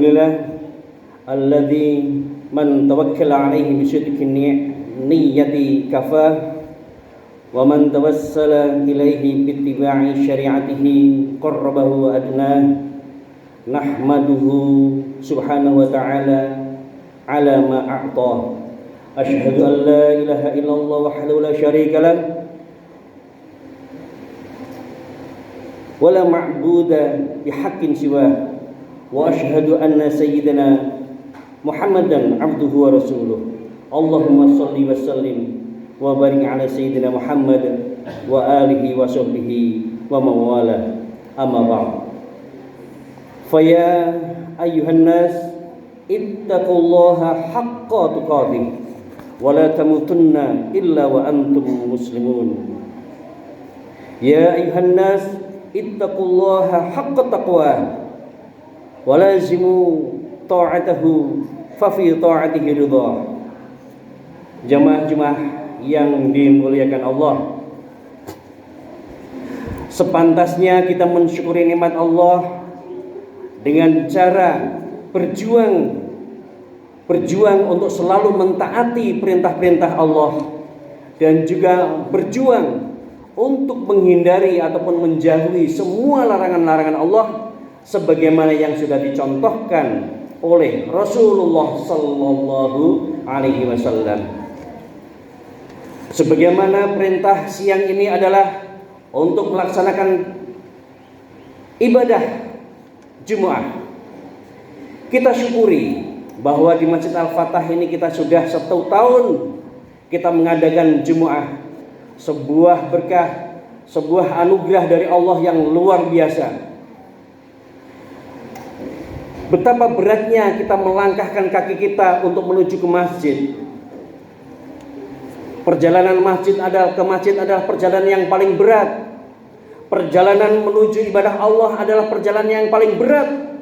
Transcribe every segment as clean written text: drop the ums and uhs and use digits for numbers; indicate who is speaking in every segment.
Speaker 1: Alhamdulillah alladzi man tawakkala alaihi bi sidqi niyyati kafah wa man tawassala ilaihi bi ittiba'i syari'atihi qarrabahu wa adnah. Nahmaduhu subhanahu wa ta'ala ala ma a'ta. Asyhadu an la ilaha illallah wahdahu la syarika lah wa la ma'buda bihaqqin siwah. Wa asyhadu anna sayyidana Muhammadan abduhu wa rasuluh. Allahumma salli wa sallim wa barik ala sayyidina Muhammad wa alihi wa sahbihi wa mawala. Amma ba'd. Faya ayyuhan nas ittaqullaha haqqa tuqatih wa la tamutunna illa wa antum muslimun. Ya ayyuhan nas ittaqullaha haqqa taqwah wa lazimu ta'atahu fa fi ta'atihi ridha. Jamaah-jamaah yang dimuliakan Allah, sepantasnya kita mensyukuri nikmat Allah dengan cara berjuang untuk selalu mentaati perintah-perintah Allah dan juga berjuang untuk menghindari ataupun menjauhi semua larangan-larangan Allah sebagaimana yang sudah dicontohkan oleh Rasulullah sallallahu alaihi wasallam. Sebagaimana perintah siang ini adalah untuk melaksanakan ibadah Jumat. Kita syukuri bahwa di Masjid Al-Fatah ini kita sudah 1 tahun kita mengadakan Jumat, sebuah berkah, sebuah anugerah dari Allah yang luar biasa. Betapa beratnya kita melangkahkan kaki kita untuk menuju ke masjid. Perjalanan ke masjid adalah perjalanan yang paling berat. Perjalanan menuju ibadah Allah adalah perjalanan yang paling berat.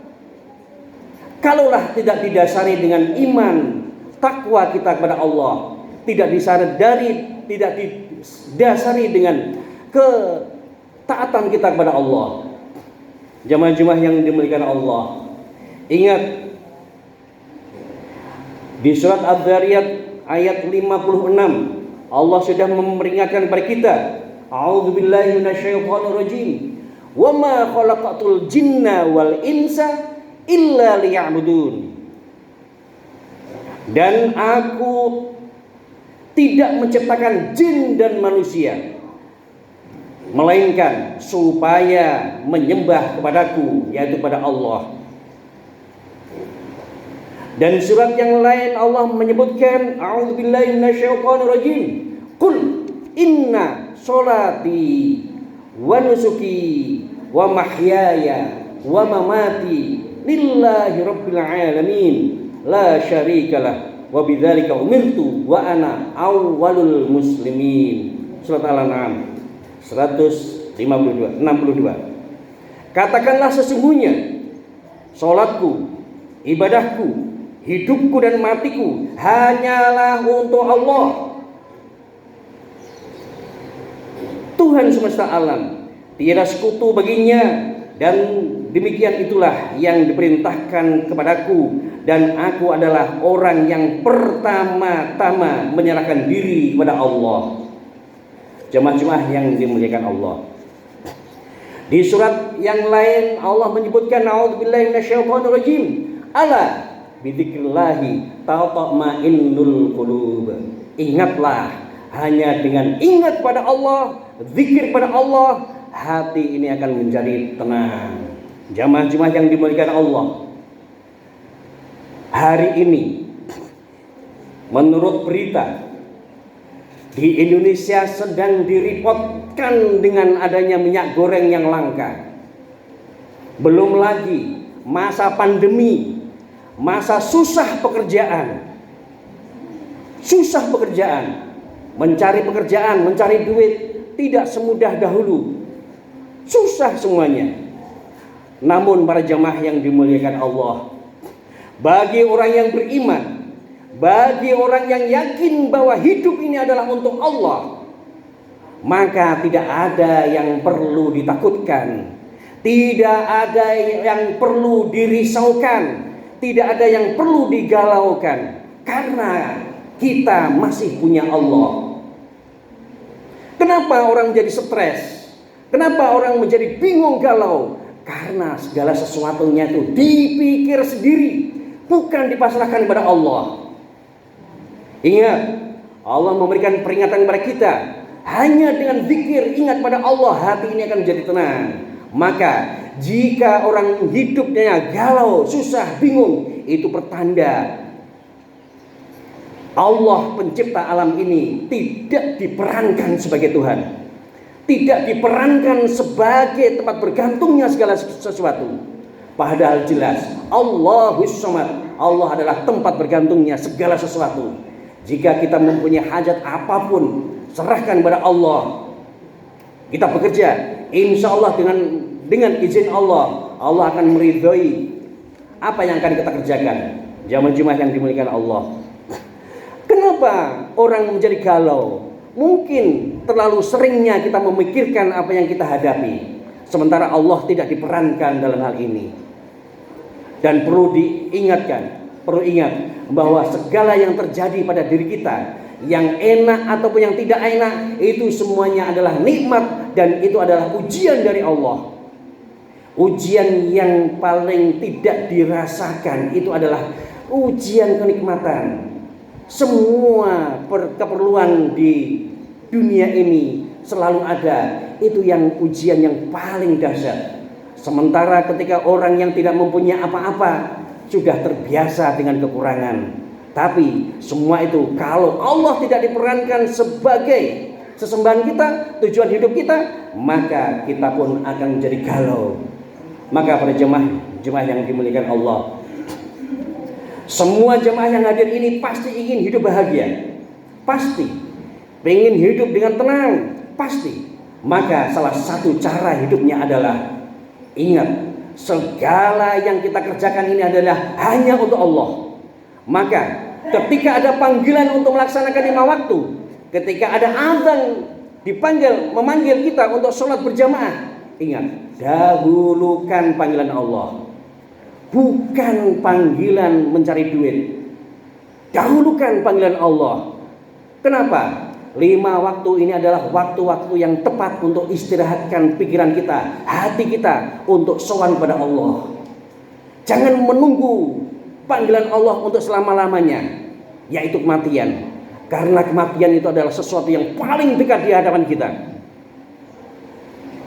Speaker 1: Kalaulah tidak didasari dengan iman, takwa kita kepada Allah, tidak didasari dengan ketaatan kita kepada Allah. Jamaah-jamaah yang dimuliakan Allah, ingat di surat Adz-Dzariyat ayat 56 Allah sudah memperingatkan kepada kita, a'udzubillahi minasyaitonirrajim, wa ma khalaqatul jinna wal insa illa liya'budun. Dan aku tidak menciptakan jin dan manusia melainkan supaya menyembah kepadaku, yaitu pada Allah. Dan surat yang lain Allah menyebutkan, a'udzubillahi minasyaitonirrajim, qul inna sholati wa nusuki wa mahyaya wa mamati lillahi rabbil alamin la syarikalah wa bidzalika umirtu wa ana awwalul muslimin. Surat Al-An'am 162. Katakanlah sesungguhnya salatku, ibadahku, hidupku dan matiku hanyalah untuk Allah, Tuhan semesta alam, tiada sekutu baginya, dan demikian itulah yang diperintahkan kepadaku, dan aku adalah orang yang pertama-tama menyerahkan diri kepada Allah. Jemaah-jemaah yang dimuliakan Allah, di surat yang lain Allah menyebutkan, a'udzubillahi minasyaitonirrajim, ala bidzikrillahi tatma'innul qulub. Ingatlah, hanya dengan ingat pada Allah, zikir pada Allah, hati ini akan menjadi tenang. Jamaah-jamaah yang dimuliakan Allah, hari ini menurut berita di Indonesia sedang direpotkan dengan adanya minyak goreng yang langka. Belum lagi masa pandemi, masa susah pekerjaan, mencari pekerjaan, mencari duit tidak semudah dahulu, susah semuanya. Namun para jamaah yang dimuliakan Allah, bagi orang yang beriman, bagi orang yang yakin bahwa hidup ini adalah untuk Allah, maka tidak ada yang perlu ditakutkan, tidak ada yang perlu dirisaukan, tidak ada yang perlu digalaukan karena kita masih punya Allah. Kenapa orang menjadi stres? Kenapa orang menjadi bingung galau? Karena segala sesuatunya itu dipikir sendiri, bukan dipasrahkan kepada Allah. Ingat, Allah memberikan peringatan kepada kita. Hanya dengan zikir ingat pada Allah, hati ini akan menjadi tenang. Maka jika orang hidupnya galau, susah, bingung, itu pertanda Allah pencipta alam ini tidak diperankan sebagai Tuhan, tidak diperankan sebagai tempat bergantungnya segala sesuatu. Padahal jelas Allahus Samad, Allah adalah tempat bergantungnya segala sesuatu. Jika kita mempunyai hajat apapun, serahkan kepada Allah. Kita bekerja, insya Allah dengan izin Allah, Allah akan meridhoi apa yang akan kita kerjakan. Jamaah yang dimuliakan Allah. Kenapa orang menjadi galau? Mungkin terlalu seringnya kita memikirkan apa yang kita hadapi, sementara Allah tidak diperankan dalam hal ini. Dan perlu diingatkan, perlu ingat bahwa segala yang terjadi pada diri kita, yang enak ataupun yang tidak enak, itu semuanya adalah nikmat dan itu adalah ujian dari Allah. Ujian yang paling tidak dirasakan itu adalah ujian kenikmatan. Semua keperluan di dunia ini selalu ada. Itu yang ujian yang paling dahsyat. Sementara ketika orang yang tidak mempunyai apa-apa sudah terbiasa dengan kekurangan. Tapi semua itu kalau Allah tidak diperankan sebagai sesembahan kita, tujuan hidup kita, maka kita pun akan menjadi galau. Maka para jemaah yang dimuliakan Allah, semua jemaah yang hadir ini pasti ingin hidup bahagia, pasti ingin hidup dengan tenang, pasti. Maka salah satu cara hidupnya adalah ingat, segala yang kita kerjakan ini adalah hanya untuk Allah. Maka ketika ada panggilan untuk melaksanakan 5 waktu, ketika ada azan memanggil kita untuk sholat berjamaah, ingat, dahulukan panggilan Allah, bukan panggilan mencari duit. Dahulukan panggilan Allah. Kenapa? 5 waktu ini adalah waktu-waktu yang tepat untuk istirahatkan pikiran kita, hati kita untuk sowan pada Allah. Jangan menunggu panggilan Allah untuk selama-lamanya, yaitu kematian. Karena kematian itu adalah sesuatu yang paling dekat di hadapan kita.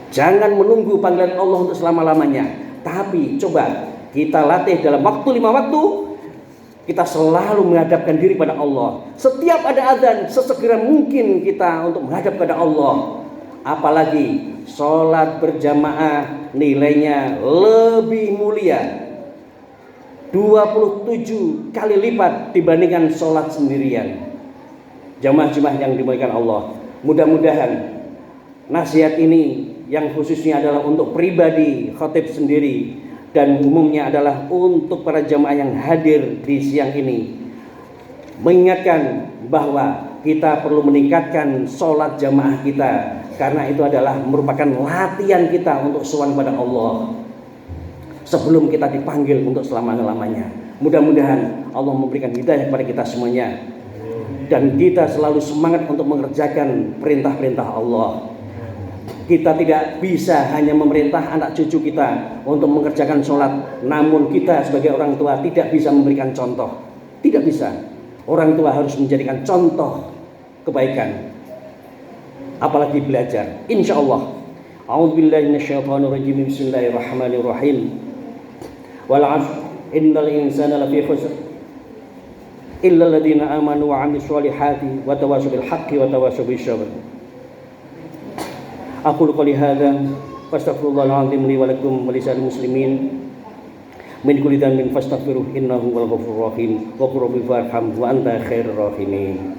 Speaker 1: Jangan menunggu panggilan Allah untuk selama-lamanya, tapi coba kita latih dalam waktu 5 waktu, kita selalu menghadapkan diri pada Allah. Setiap ada azan, sesegera mungkin kita untuk menghadap pada Allah. Apalagi sholat berjamaah nilainya lebih mulia 27 kali lipat dibandingkan sholat sendirian. Jamaah-jamaah yang dimuliakan Allah, mudah-mudahan nasihat ini yang khususnya adalah untuk pribadi khatib sendiri dan umumnya adalah untuk para jamaah yang hadir di siang ini, mengingatkan bahwa kita perlu meningkatkan sholat jamaah kita, karena itu adalah merupakan latihan kita untuk sowan pada Allah sebelum kita dipanggil untuk selama-lamanya. Mudah-mudahan Allah memberikan hidayah kepada kita semuanya dan kita selalu semangat untuk mengerjakan perintah-perintah Allah. Kita tidak bisa hanya memerintah anak cucu kita untuk mengerjakan sholat, namun kita sebagai orang tua tidak bisa memberikan contoh. Tidak bisa. Orang tua harus menjadikan contoh kebaikan, apalagi belajar. Insya Allah. A'udzubillahi minasyaitonirrajim. Bismillahirrahmanirrahim. Wal 'ashr innal insana lafi khusr illa alladziina aamanu wa 'amilus shalihati wa tawassaw bil haqqi wa tawassaw bis sabr. Aqulu qouli hadza fastaghfirullahal azim li wa lakum wa lisal muslimin min kulli dhanbin fastaghfiruhu innahu wal ghafurur rahim wa qur rabbi farham wa anta khairur rahimin.